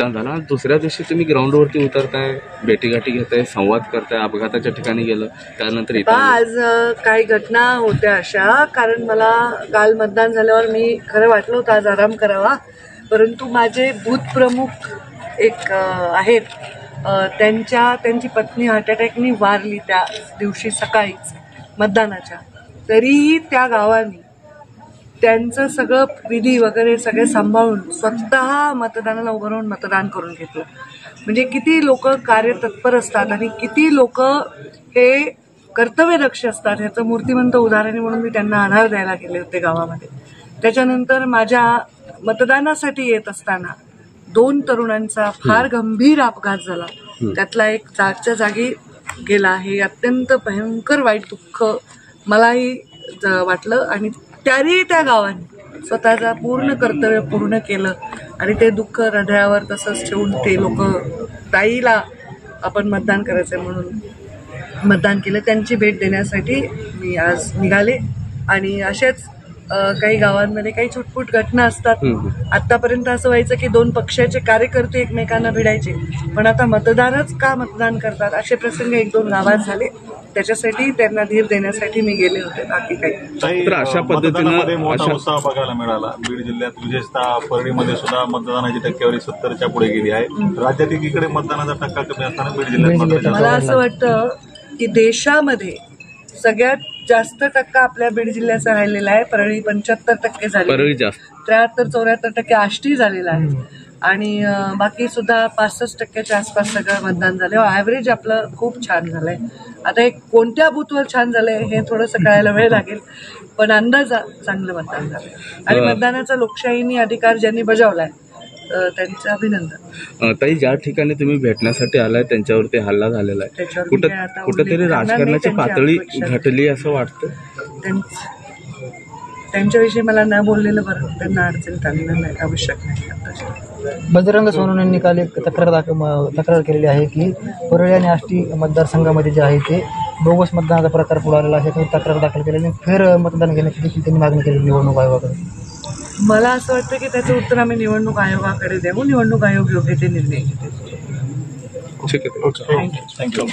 मतदान झालं आणि दुसऱ्या दिवशी तुम्ही ग्राउंडवरती उतरताय, भेटीगाठी घेताय, संवाद करताय, अपघाताच्या ठिकाणी गेलं त्यानंतर आज काही घटना होत्या अशा, कारण मला काल मतदान झाल्यावर मी खरं वाटलं होतं आज आराम करावा, परंतु माझे बूथ प्रमुख एक आहेत, त्यांची पत्नी हार्ट अटॅकनी वारली त्या दिवशी सकाळीच मतदानाच्या. तरीही त्या गावाने त्यांचं सगळं विधी वगैरे सगळे सांभाळून स्वतः मतदानाला उभं राहून मतदान करून घेतलं. म्हणजे किती लोक कार्यतत्पर असतात आणि किती लोक हे कर्तव्यदक्ष असतात ह्याचं मूर्तिमंत उदाहरण म्हणून मी त्यांना आधार द्यायला गेले होते गावामध्ये. त्याच्यानंतर माझ्या मतदानासाठी येत असताना 2 तरुणांचा फार गंभीर अपघात झाला. त्यातला एक जागच्या जागी गेला. हे अत्यंत भयंकर वाईट दुःख मलाही वाटलं आणि तरी त्या गावाने स्वतःचा पूर्ण कर्तव्य पूर्ण केलं आणि ते दुःख हृदयावर तसंच ठेवून ते लोक ताईला आपण मतदान करायचं म्हणून मतदान केलं. त्यांची भेट देण्यासाठी मी आज निघाले आणि अशाच काही गावांमध्ये काही छुटपुट घटना असतात. आतापर्यंत असं व्हायचं की 2 पक्षाचे कार्यकर्ते एकमेकांना भिडायचे, पण आता मतदारच का मतदान करतात असे प्रसंग 1-2 गावात झाले. त्याच्यासाठी त्यांना धीर देण्यासाठी मी गेले होते. बाकी काही तर अशा पद्धतीने मोठा उत्साह बघायला मिळाला. बीड जिल्ह्यात विशेषतः परळीमध्ये सुद्धा मतदानाची टक्केवारी 70च्या पुढे गेली आहे. राज्यात एकीकडे मतदानाचा टक्का कमी असताना बीड जिल्ह्यात मला असं वाटतं की देशामध्ये सगळ्यात जास्त टक्का आपल्या बीड जिल्ह्याचा राहिलेला आहे. परळी 75% झाली, 73-74% आष्टी झालेला आहे आणि बाकी सुद्धा 65%च्या आसपास सगळं मतदान झालं. ॲव्हरेज आपलं खूप छान झालंय. आता हे कोणत्या बूथवर छान झालंय हे थोडंसं कळायला वेळ लागेल, पण अंदाजा चांगलं मतदान झालंय आणि मतदानाचा लोकशाहीने अधिकार ज्यांनी बजावलाय त्यांचं अभिनंदन. ताई, ज्या ठिकाणी तुम्ही भेटण्यासाठी आलाय त्यांच्यावरती हल्ला झालेला आहे, कुठेतरी राजकारणाची पातळी घटली असं वाटतं? त्यांच्याविषयी मला न बोललेलं बरं. त्यांना अडचणीत आणणं नाही आवश्यक नाही. बजरंग सोनवणे यांनी काल एक तक्रार केलेली आहे की परळी आणि आष्टी मतदारसंघामध्ये जे आहे ते बोगस मतदानाचा प्रकार पुढे आलेला आहे. त्यांनी तक्रार दाखल केली आणि फेर मतदान घेण्याची देखील त्यांनी मागणी केली निवडणूक आयोगाकडे. मला असं वाटतं की त्याचं उत्तर आम्ही निवडणूक आयोगाकडे देऊ. निवडणूक आयोग योग्य ते निर्णय घेतील. ठीक आहे. थँक्यू.